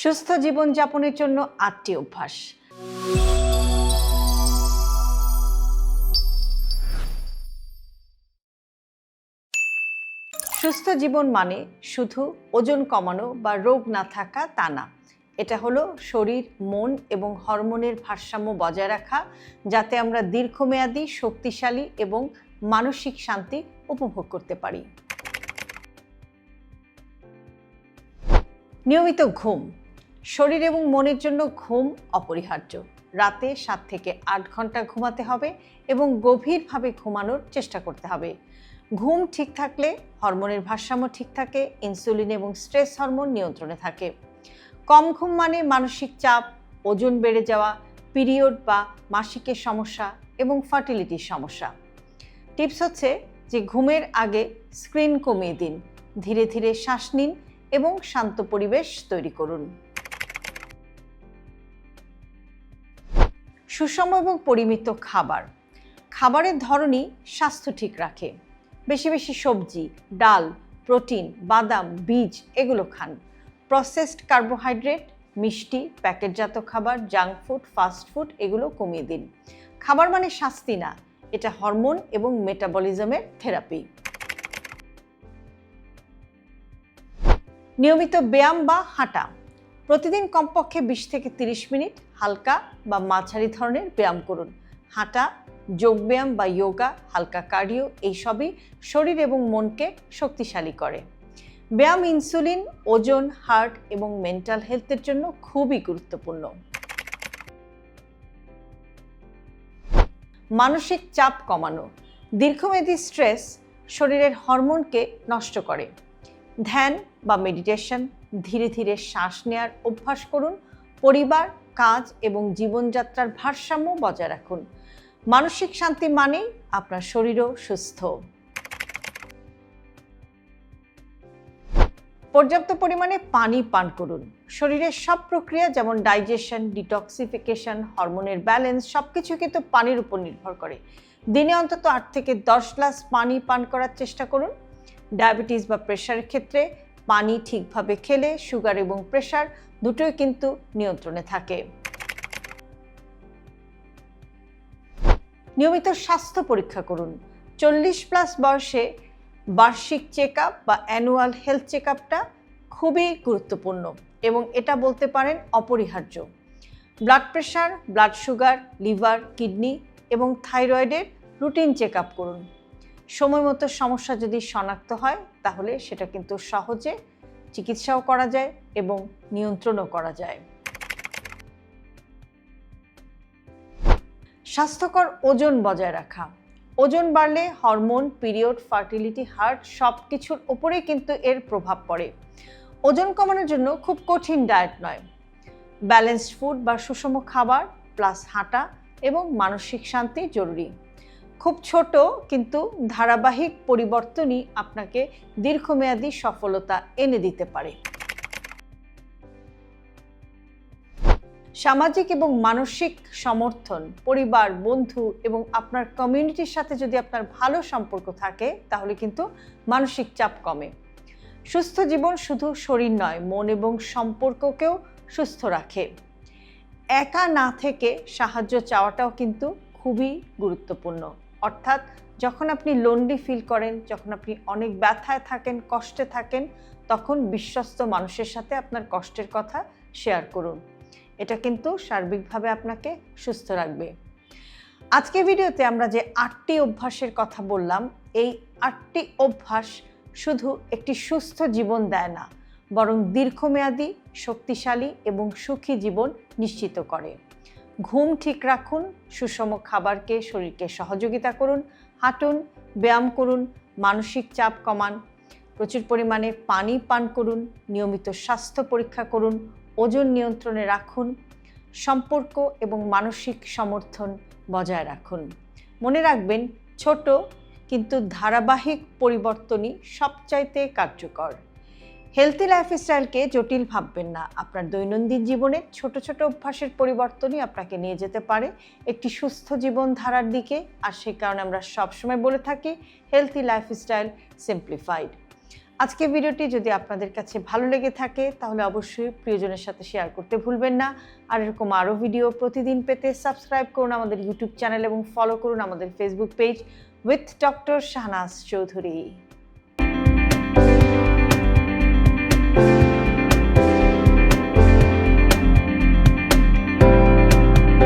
সুস্থ জীবনযাপনের জন্য ৮টি অভ্যাস। সুস্থ জীবন মানে শুধু ওজন কমানো বা রোগ না থাকা তা না। এটা হলো শরীর, মন এবং হরমোনের ভারসাম্য বজায় রাখা, যাতে আমরা দীর্ঘমেয়াদী, শক্তিশালী এবং মানসিক শান্তি উপভোগ করতে পারি। নিয়মিত ঘুম। শরীর এবং মনের জন্য ঘুম অপরিহার্য। রাতে 7 থেকে 8 ঘন্টা ঘুমাতে হবে এবং গভীরভাবে ঘুমানোর চেষ্টা করতে হবে। ঘুম ঠিক থাকলে হরমোনের ভারসাম্য ঠিক থাকে, ইনসুলিন এবং স্ট্রেস হরমোন নিয়ন্ত্রণে থাকে। কম ঘুম মানে মানসিক চাপ, ওজন বেড়ে যাওয়া, পিরিয়ড বা মাসিকের সমস্যা এবং ফার্টিলিটির সমস্যা। টিপস হচ্ছে যে ঘুমের আগে স্ক্রিন কমিয়ে দিন, ধীরে ধীরে শ্বাস নিন এবং শান্ত পরিবেশ তৈরি করুন। সুষম এবং পরিমিত খাবার। খাবারের ধরনই স্বাস্থ্য ঠিক রাখে। বেশি বেশি সবজি, ডাল, প্রোটিন, বাদাম, বীজ এগুলো খান। প্রসেসড কার্বোহাইড্রেট, মিষ্টি, প্যাকেটজাত খাবার, জাঙ্ক ফুড, ফাস্ট ফুড এগুলো কমিয়ে দিন। খাবার মানে শাস্তি না, এটা হরমোন এবং মেটাবলিজমের থেরাপি। নিয়মিত ব্যায়াম বা হাঁটা। প্রতিদিন কমপক্ষে 20 থেকে 30 মিনিট হালকা বা মাঝারি ধরনের ব্যায়াম করুন। হাঁটা, যোগব্যায়াম বা যোগা, হালকা কার্ডিও এইসবই শরীর এবং মনকে শক্তিশালী করে। ব্যায়াম ইনসুলিন, ওজন, হার্ট এবং মেন্টাল হেলথের জন্য খুবই গুরুত্বপূর্ণ। মানসিক চাপ কমানো। দীর্ঘমেয়াদী স্ট্রেস শরীরের হরমোনকে নষ্ট করে। ধ্যান বা মেডিটেশন, ধীরে ধীরে শ্বাস নেওয়ার অভ্যাস করুন। পরিবার, কাজ এবং জীবনযাত্রার ভারসাম্য বজায় রাখুন। মানসিক শান্তি মানেই আপনার শরীরও সুস্থ। পর্যাপ্ত পরিমাণে পানি পান করুন। শরীরের সব প্রক্রিয়া যেমন ডাইজেশন, ডিটক্সিফিকেশন, হরমোনের ব্যালেন্স সবকিছু কিন্তু পানির উপর নির্ভর করে। দিনে অন্তত 8 থেকে 10 গ্লাস পানি পান করার চেষ্টা করুন। ডায়াবেটিস বা প্রেশারের ক্ষেত্রে পানি ঠিকভাবে খেলে সুগার এবং প্রেশার দুটোই কিন্তু নিয়ন্ত্রণে থাকে। নিয়মিত স্বাস্থ্য পরীক্ষা করুন। 40+ বয়সে বার্ষিক চেক আপ বা অ্যানুয়াল হেলথ চেক আপটা খুবই গুরুত্বপূর্ণ এবং এটা বলতে পারেন অপরিহার্য। Blood pressure, blood sugar, liver, kidney এবং থাইরয়েডের রুটিন চেক আপ করুন। সময় মতো সমস্যা যদি শনাক্ত হয় তাহলে সেটা কিন্তু সহজে চিকিৎসাও করা যায় এবং নিয়ন্ত্রণও করা যায়। স্বাস্থ্যকর ওজন বজায় রাখা। ওজন বাড়লে হরমোন, পিরিয়ড, ফার্টিলিটি, হার্ট সব কিছুর ওপরেই কিন্তু এর প্রভাব পড়ে। ওজন কমানোর জন্য খুব কঠিন ডায়েট নয়, ব্যালেন্সড ফুড বা সুষম খাবার প্লাস হাঁটা এবং মানসিক শান্তি জরুরি। খুব ছোট কিন্তু ধারাবাহিক পরিবর্তনই আপনাকে দীর্ঘমেয়াদী সফলতা এনে দিতে পারে। সামাজিক এবং মানসিক সমর্থন, পরিবার, বন্ধু এবং আপনার কমিউনিটির সাথে যদি আপনার ভালো সম্পর্ক থাকে তাহলে কিন্তু মানসিক চাপ কমে। সুস্থ জীবন শুধু শরীর নয়, মন এবং সম্পর্ককেও সুস্থ রাখে। একা না থেকে সাহায্য চাওয়াটাও কিন্তু খুবই গুরুত্বপূর্ণ। অর্থাৎ যখন আপনি লোনলি ফিল করেন, যখন আপনি অনেক ব্যথায় থাকেন, কষ্টে থাকেন, তখন বিশ্বস্ত মানুষের সাথে আপনার কষ্টের কথা শেয়ার করুন। এটা কিন্তু সার্বিকভাবে আপনাকে সুস্থ রাখবে। আজকের ভিডিওতে আমরা যে 8টি অভ্যাসের কথা বললাম, এই 8টি অভ্যাস শুধু একটি সুস্থ জীবন দেয় না, বরং দীর্ঘমেয়াদী, শক্তিশালী এবং সুখী জীবন নিশ্চিত করে। ঘুম ঠিক রাখুন, সুষম খাবারকে শরীরকে সহযোগিতা করুন, হাঁটুন, ব্যায়াম করুন, মানসিক চাপ কমান, প্রচুর পরিমাণে পানি পান করুন, নিয়মিত স্বাস্থ্য পরীক্ষা করুন, ওজন নিয়ন্ত্রণে রাখুন, সম্পর্ক এবং মানসিক সমর্থন বজায় রাখুন। মনে রাখবেন, ছোট কিন্তু ধারাবাহিক পরিবর্তনই সবচাইতে কার্যকর। হেলথি লাইফস্টাইলকে জটিল ভাববেন না। আপনার দৈনন্দিন জীবনে ছোট ছোট অভ্যাসের পরিবর্তনই আপনাকে নিয়ে যেতে পারে একটি সুস্থ জীবনধারার দিকে। আর সেই কারণে আমরা সবসময় বলে থাকি হেলথি লাইফস্টাইল সিম্পলিফাইড। আজকের ভিডিওটি যদি আপনাদের কাছে ভালো লেগে থাকে তাহলে অবশ্যই প্রিয়জনের সাথে শেয়ার করতে ভুলবেন না। আর এরকম আরও ভিডিও প্রতিদিন পেতে সাবস্ক্রাইব করুন আমাদের ইউটিউব চ্যানেল এবং ফলো করুন আমাদের Facebook page with doctor Shahnaz Chowdhury.